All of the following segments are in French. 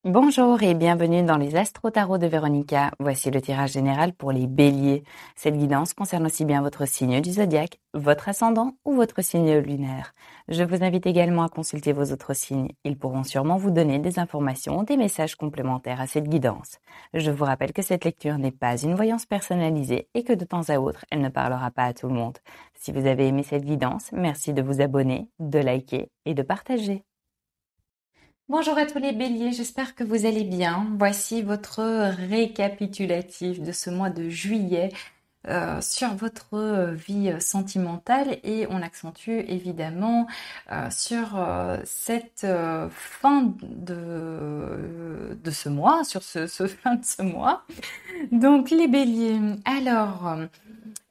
Bonjour et bienvenue dans les Astro-Tarot de Véronica. Voici le tirage général pour les béliers. Cette guidance concerne aussi bien votre signe du zodiaque, votre ascendant ou votre signe lunaire. Je vous invite également à consulter vos autres signes. Ils pourront sûrement vous donner des informations ou des messages complémentaires à cette guidance. Je vous rappelle que cette lecture n'est pas une voyance personnalisée et que de temps à autre, elle ne parlera pas à tout le monde. Si vous avez aimé cette guidance, merci de vous abonner, de liker et de partager. Bonjour à tous les béliers, j'espère que vous allez bien. Voici votre récapitulatif de ce mois de juillet sur votre vie sentimentale et on accentue évidemment sur cette fin de ce mois, sur ce fin de ce mois. Donc les béliers, alors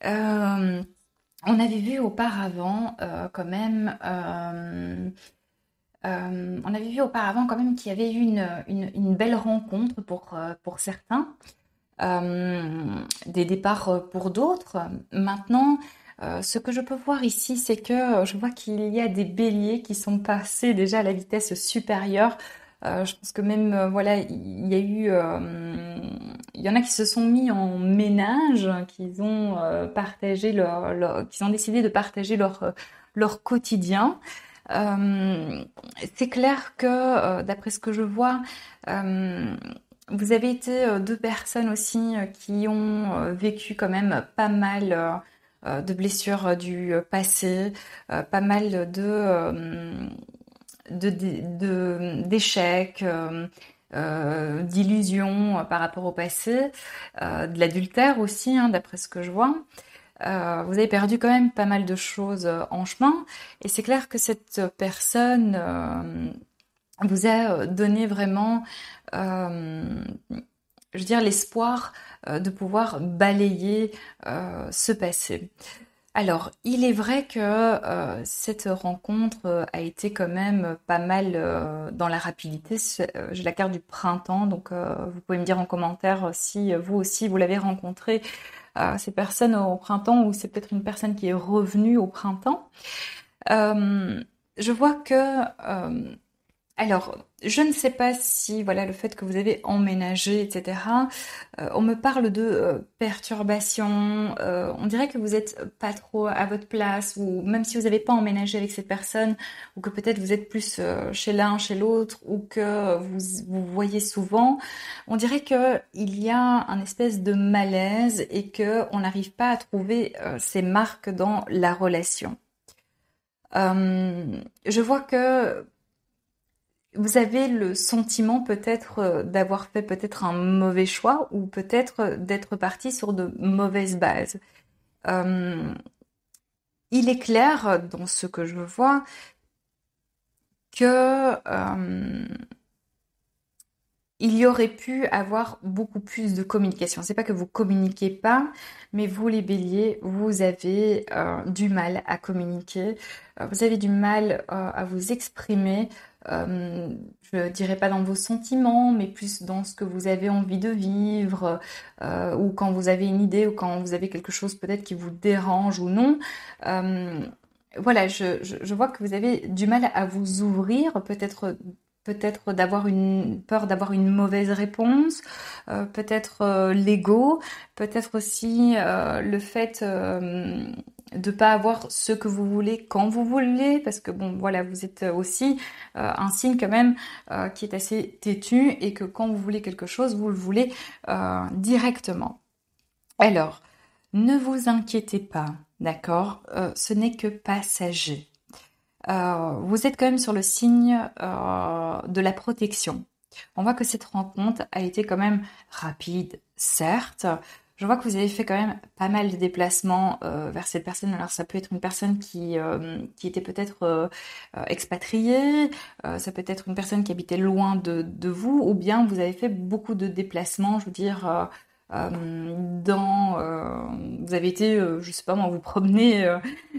on avait vu auparavant quand même... on avait vu auparavant quand même qu'il y avait eu une belle rencontre pour certains, des départs pour d'autres. Maintenant, ce que je peux voir ici, c'est que je vois qu'il y a des béliers qui sont passés déjà à la vitesse supérieure. Je pense que même, voilà, il y a eu, il y en a qui se sont mis en ménage, qui ont partagé qui ont décidé de partager leur quotidien. C'est clair que, d'après ce que je vois, euh, vous avez été deux personnes aussi qui ont vécu quand même pas mal de blessures du passé, pas mal d'échecs, d'illusions par rapport au passé, de l'adultère aussi, hein, d'après ce que je vois. Vous avez perdu quand même pas mal de choses en chemin, et c'est clair que cette personne vous a donné vraiment, je veux dire, l'espoir de pouvoir balayer ce passé. Alors, il est vrai que cette rencontre a été quand même pas mal dans la rapidité. J'ai la carte du printemps, donc vous pouvez me dire en commentaire si vous aussi vous l'avez rencontré, ces personnes au printemps, ou c'est peut-être une personne qui est revenue au printemps. Je vois que alors, je ne sais pas si, voilà, le fait que vous avez emménagé, etc. On me parle de perturbations. On dirait que vous êtes pas trop à votre place, ou même si vous n'avez pas emménagé avec cette personne, ou que peut-être vous êtes plus chez l'un, chez l'autre, ou que vous voyez souvent. On dirait que il y a un espèce de malaise et que on n'arrive pas à trouver ces marques dans la relation. Je vois que vous avez le sentiment peut-être d'avoir fait peut-être un mauvais choix, ou peut-être d'être parti sur de mauvaises bases. Euh, il est clair dans ce que je vois que il y aurait pu avoir beaucoup plus de communication. C'est pas que vous communiquez pas, mais vous les béliers, vous avez du mal à communiquer, vous avez du mal à vous exprimer, je dirais pas dans vos sentiments, mais plus dans ce que vous avez envie de vivre, ou quand vous avez une idée, ou quand vous avez quelque chose peut-être qui vous dérange ou non. Euh, voilà, je vois que vous avez du mal à vous ouvrir, peut-être d'avoir une peur d'avoir une mauvaise réponse, peut-être l'ego, peut-être aussi le fait de pas avoir ce que vous voulez quand vous voulez, parce que bon, voilà, vous êtes aussi un signe quand même qui est assez têtu, et que quand vous voulez quelque chose, vous le voulez directement. Alors, ne vous inquiétez pas, d'accord? Ce n'est que passager. Vous êtes quand même sur le signe de la protection. On voit que cette rencontre a été quand même rapide, certes. Je vois que vous avez fait quand même pas mal de déplacements vers cette personne. Alors ça peut être une personne qui était peut-être expatriée, ça peut être une personne qui habitait loin de vous, ou bien vous avez fait beaucoup de déplacements, je veux dire, dans... vous avez été, je sais pas moi, vous promener,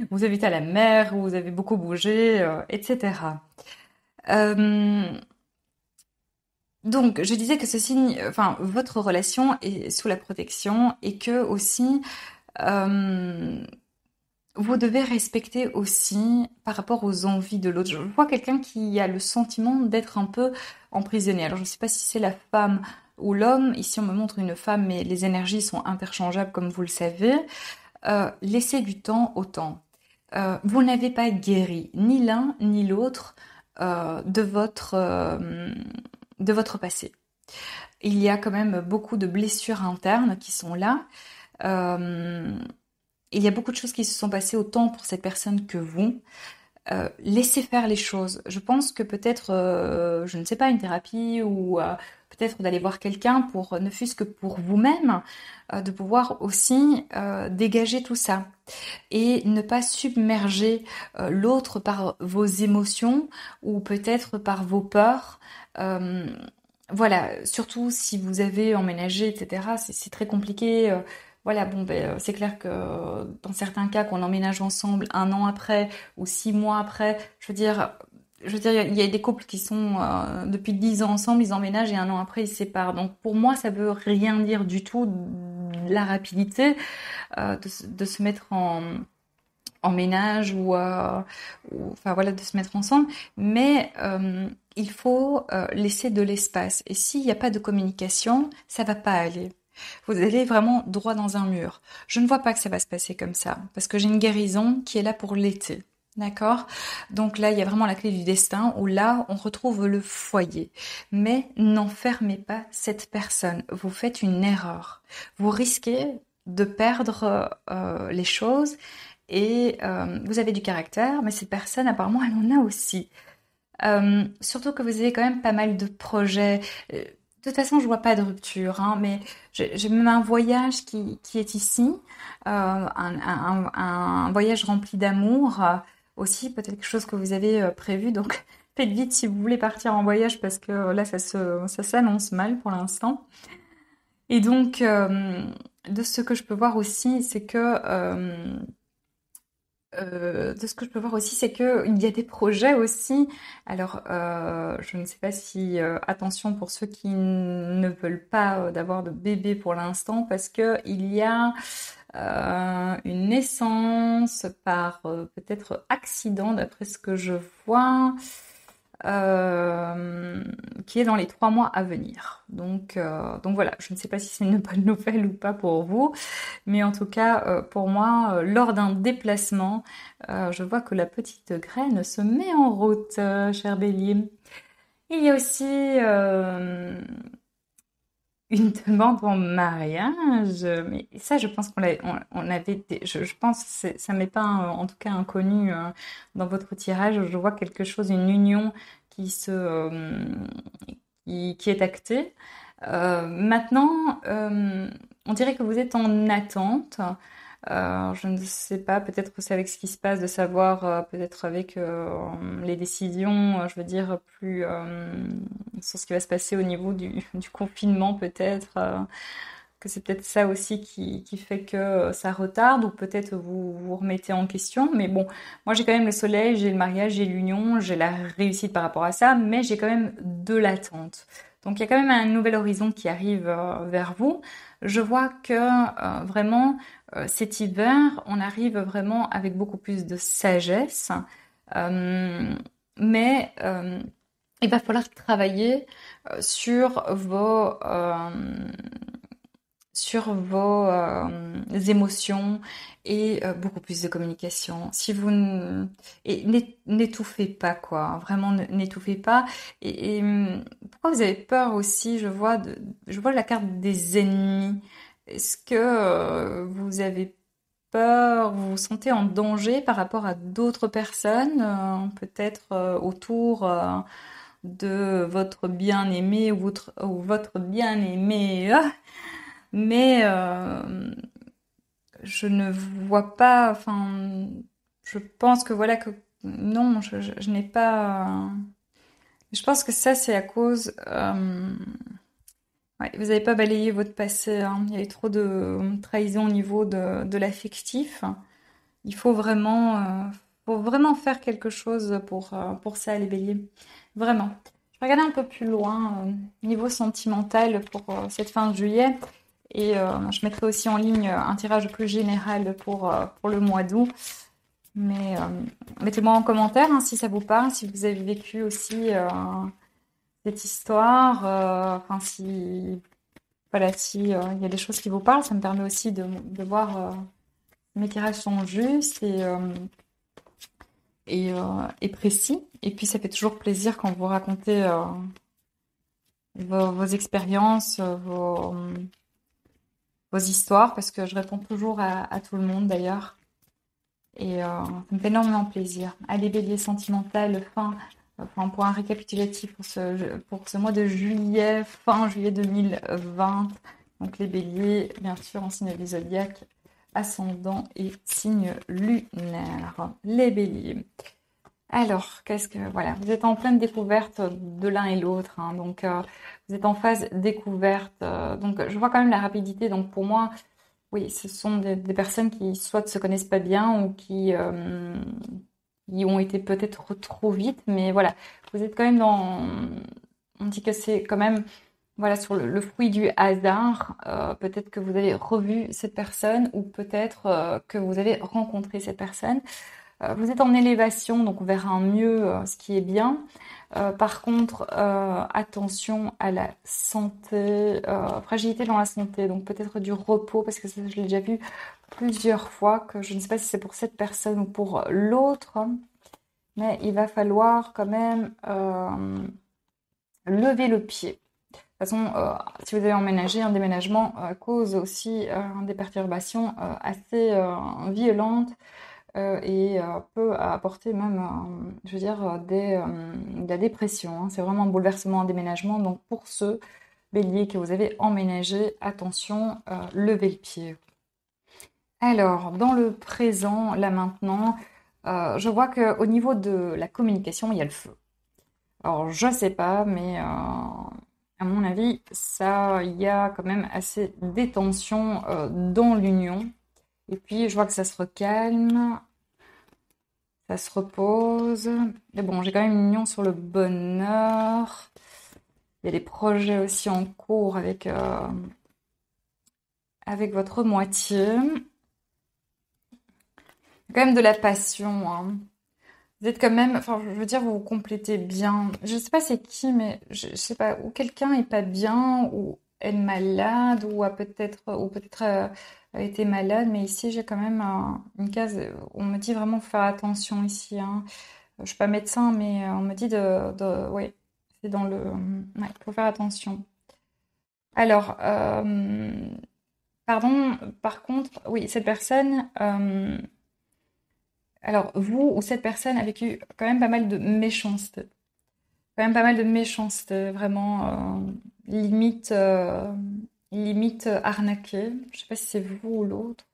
vous avez été à la mer, vous avez beaucoup bougé, etc. Euh, donc, je disais que ce signe, enfin, votre relation est sous la protection, et que aussi, euh, vous devez respecter aussi par rapport aux envies de l'autre. Je vois quelqu'un qui a le sentiment d'être un peu emprisonné. Alors, je ne sais pas si c'est la femme ou l'homme. Ici, on me montre une femme, mais les énergies sont interchangeables, comme vous le savez. Laissez du temps au temps. Vous n'avez pas guéri ni l'un ni l'autre de votre passé. Il y a quand même beaucoup de blessures internes qui sont là. Euh, il y a beaucoup de choses qui se sont passées autant pour cette personne que vous. Laissez faire les choses. Je pense que peut-être, je ne sais pas, une thérapie ou peut-être d'aller voir quelqu'un pour, ne fût-ce que pour vous-même, de pouvoir aussi dégager tout ça et ne pas submerger l'autre par vos émotions ou peut-être par vos peurs. Euh, voilà, surtout si vous avez emménagé, etc., c'est très compliqué. Voilà, bon, ben, c'est clair que dans certains cas, qu'on emménage ensemble 1 an après ou 6 mois après, il y a des couples qui sont depuis 10 ans ensemble, ils emménagent et 1 an après, ils se séparent. Donc pour moi, ça veut rien dire du tout la rapidité de se mettre en ménage enfin voilà, de se mettre ensemble. Mais il faut laisser de l'espace. Et s'il n'y a pas de communication, ça va pas aller. Vous allez vraiment droit dans un mur. Je ne vois pas que ça va se passer comme ça, parce que j'ai une guérison qui est là pour l'été. D'accord? Donc là, il y a vraiment la clé du destin, où là, on retrouve le foyer. Mais n'enfermez pas cette personne. Vous faites une erreur. Vous risquez de perdre les choses et vous avez du caractère, mais cette personne, apparemment, elle en a aussi. Surtout que vous avez quand même pas mal de projets. De toute façon, je vois pas de rupture, hein, mais j'ai même un voyage qui est ici, un voyage rempli d'amour aussi, peut-être quelque chose que vous avez prévu. Donc, faites vite si vous voulez partir en voyage parce que là, ça s'annonce mal pour l'instant. Et donc, de ce que je peux voir aussi, c'est que de ce que je peux voir aussi, c'est que il y a des projets aussi. Alors, je ne sais pas si attention pour ceux qui ne veulent pas d'avoir de bébé pour l'instant, parce que il y a une naissance par peut-être accident, d'après ce que je vois, qui est dans les 3 mois à venir. Donc voilà, je ne sais pas si c'est une bonne nouvelle ou pas pour vous, mais en tout cas, pour moi, lors d'un déplacement, je vois que la petite graine se met en route, cher Bélier. Il y a aussi une demande en mariage, mais ça, je pense on avait, je pense que ça m'est pas en tout cas inconnu dans votre tirage. Je vois quelque chose, une union qui qui est actée. Maintenant, on dirait que vous êtes en attente. Je ne sais pas, peut-être que c'est avec ce qui se passe, de savoir, peut-être avec les décisions, je veux dire, plus sur ce qui va se passer au niveau du confinement, peut-être, que c'est peut-être ça aussi qui fait que ça retarde, ou peut-être vous vous remettez en question. Mais bon, moi j'ai quand même le soleil, j'ai le mariage, j'ai l'union, j'ai la réussite par rapport à ça, mais j'ai quand même de l'attente. Donc il y a quand même un nouvel horizon qui arrive vers vous. Je vois que vraiment cet hiver, on arrive vraiment avec beaucoup plus de sagesse, euh, mais il va falloir travailler sur vos émotions et beaucoup plus de communication. Si vous et n'étouffez pas, quoi, vraiment n'étouffez pas. Pourquoi vous avez peur aussi? Je vois la carte des ennemis. Est-ce que vous avez peur, vous vous sentez en danger par rapport à d'autres personnes, peut-être autour de votre bien-aimé ou votre bien-aimé, mais je ne vois pas, enfin, je pense que voilà que non, je n'ai pas. Je pense que ça, c'est à cause. Ouais, vous n'avez pas balayé votre passé, hein. Il y a eu trop de trahison au niveau de l'affectif. Faut vraiment faire quelque chose pour ça, les béliers. Vraiment. Je vais regarder un peu plus loin, niveau sentimental pour cette fin de juillet. Et je mettrai aussi en ligne un tirage plus général pour le mois d'août. Mais mettez-moi en commentaire hein, si ça vous parle, si vous avez vécu aussi cette histoire. Enfin, si voilà, si il y a des choses qui vous parlent, ça me permet aussi de voir mes tirages sont justes et précis. Et puis ça fait toujours plaisir quand vous racontez vos expériences, vos histoires, parce que je réponds toujours à tout le monde d'ailleurs. Et ça me fait énormément plaisir. Allez, bélier sentimental, enfin, pour un récapitulatif pour ce mois de juillet, fin juillet 2020. Donc les béliers, bien sûr, en signe du zodiaque, ascendant et signe lunaire. Les béliers. Alors, voilà, vous êtes en pleine découverte de l'un et l'autre, hein, donc vous êtes en phase découverte. Donc, je vois quand même la rapidité. Donc, pour moi, oui, ce sont des personnes qui soit se connaissent pas bien ou qui ont été peut-être trop vite, mais voilà, vous êtes quand même on dit que c'est quand même, voilà, sur le fruit du hasard. Peut-être que vous avez revu cette personne ou peut-être que vous avez rencontré cette personne. Vous êtes en élévation, donc vers un mieux, ce qui est bien. Par contre, attention à la santé, fragilité dans la santé, donc peut-être du repos, parce que ça, je l'ai déjà vu plusieurs fois, que je ne sais pas si c'est pour cette personne ou pour l'autre, mais il va falloir quand même lever le pied. De toute façon, si vous avez emménagé, un déménagement cause aussi des perturbations assez violentes et peut apporter même, je veux dire, de la dépression. Hein. C'est vraiment un bouleversement, un déménagement. Donc pour ceux, béliers, que vous avez emménagé, attention, levez le pied. Alors, dans le présent, là maintenant, je vois qu'au niveau de la communication, il y a le feu. Alors, je sais pas, mais à mon avis, ça, il y a quand même assez d'étention dans l'union. Et puis, je vois que ça se recalme. Ça se repose. Mais bon, j'ai quand même une union sur le bonheur. Il y a des projets aussi en cours avec votre moitié. Il y a quand même de la passion. Hein. Vous êtes quand même, enfin, je veux dire, vous vous complétez bien. Je sais pas c'est qui, mais je sais pas, ou quelqu'un est pas bien, ou est malade, ou peut-être a été malade. Mais ici, j'ai quand même une case. On me dit vraiment faut faire attention ici. Hein. Je suis pas médecin, mais on me dit ouais, c'est dans ouais, faut faire attention. Alors, pardon, par contre, oui, cette personne, alors vous ou cette personne a vécu quand même pas mal de méchanceté, quand même pas mal de méchanceté, vraiment limite, limite arnaquée. Je sais pas si c'est vous ou l'autre.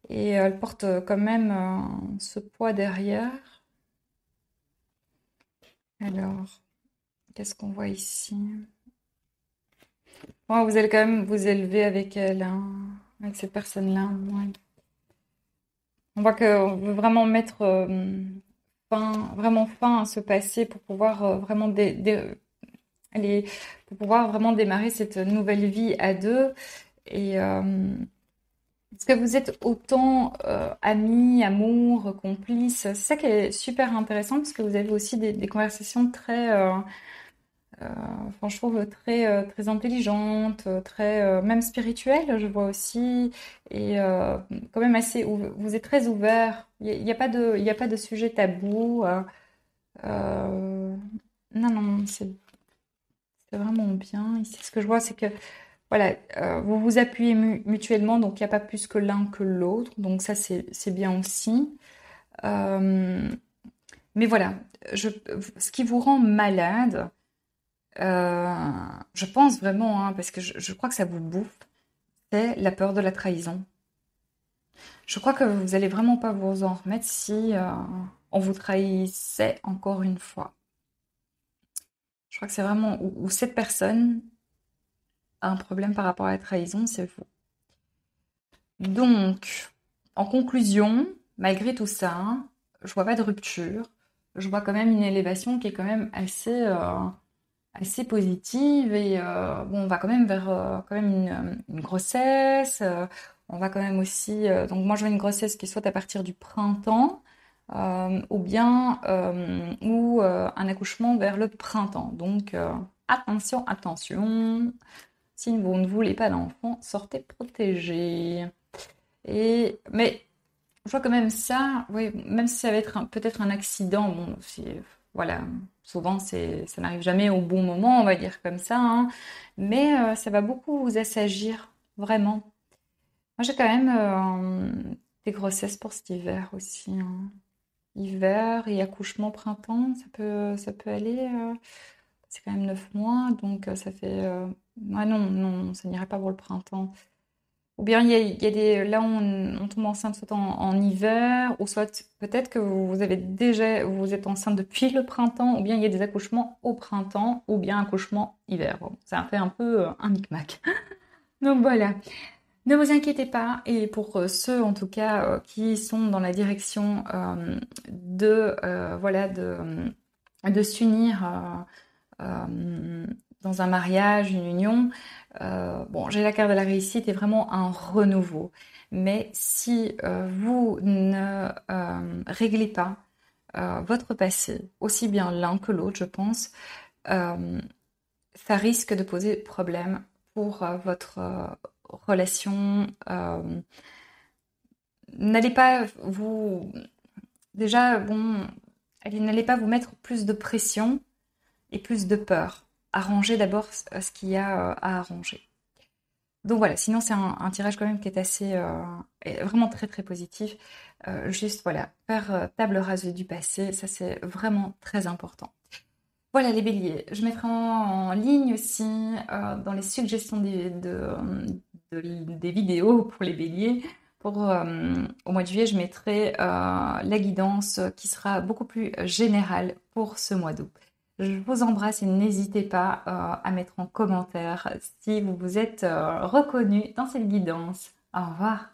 Et elle porte quand même ce poids derrière. Alors, qu'est-ce qu'on voit ici? Ouais, vous allez quand même vous élever avec elle, hein, avec cette personne-là. Ouais. On voit qu'on veut vraiment mettre vraiment fin à ce passé pour pouvoir aller, pour pouvoir vraiment démarrer cette nouvelle vie à deux. Et est-ce que vous êtes autant amis, amour, complices? C'est ça qui est super intéressant parce que vous avez aussi des conversations très enfin, je trouve très intelligente, très même spirituelle, je vois aussi, et quand même assez. Vous êtes très ouvert. Il y a pas de sujet tabou. Euh, non, non, c'est vraiment bien. Ici, ce que je vois, c'est que voilà, vous vous appuyez mutuellement, donc il n'y a pas plus que l'un que l'autre. Donc ça, c'est bien aussi. Euh, mais voilà, ce qui vous rend malade. Je pense vraiment, hein, parce que je crois que ça vous bouffe, c'est la peur de la trahison. Je crois que vous allez vraiment pas vous en remettre si on vous trahissait encore une fois. Je crois que c'est vraiment où cette personne a un problème par rapport à la trahison, c'est vous. Donc, en conclusion, malgré tout ça, je vois pas de rupture. Je vois quand même une élévation qui est quand même assez positive et bon, on va quand même vers quand même une grossesse On va quand même aussi... donc moi, je vois une grossesse qui est soit à partir du printemps, ou bien un accouchement vers le printemps. Donc, attention, attention. Si vous ne voulez pas d'enfant, sortez protégé. Mais je vois quand même ça, oui, même si ça va être peut-être un accident, bon, voilà, souvent ça n'arrive jamais au bon moment, on va dire comme ça, hein, mais ça va beaucoup vous assagir, vraiment. Moi, j'ai quand même des grossesses pour cet hiver aussi, hein. Hiver et accouchement printemps, ça peut aller. C'est quand même 9 mois, donc ça fait. Ah non, non, ça n'irait pas pour le printemps. Ou bien il y a des. Là, on tombe enceinte soit en hiver, ou soit peut-être que vous êtes enceinte depuis le printemps, ou bien il y a des accouchements au printemps, ou bien accouchement hiver. Bon, ça fait un peu un micmac. Donc voilà. Ne vous inquiétez pas, et pour ceux en tout cas qui sont dans la direction voilà, de s'unir dans un mariage, une union, bon, j'ai la carte de la réussite et vraiment un renouveau. Mais si vous ne réglez pas votre passé, aussi bien l'un que l'autre, je pense, euh, ça risque de poser problème pour votre relation. N'allez pas vous... Déjà, bon, allez, n'allez pas vous mettre plus de pression et plus de peur. Arrangez d'abord ce qu'il y a à arranger. Donc voilà, sinon c'est un tirage quand même qui est assez... vraiment très très positif. Juste voilà, faire table rase du passé, ça c'est vraiment très important. Voilà les béliers, je mettrai en ligne aussi dans les suggestions des vidéos pour les béliers. Au mois de juillet, je mettrai la guidance qui sera beaucoup plus générale pour ce mois d'août. Je vous embrasse et n'hésitez pas à mettre en commentaire si vous vous êtes reconnu dans cette guidance. Au revoir.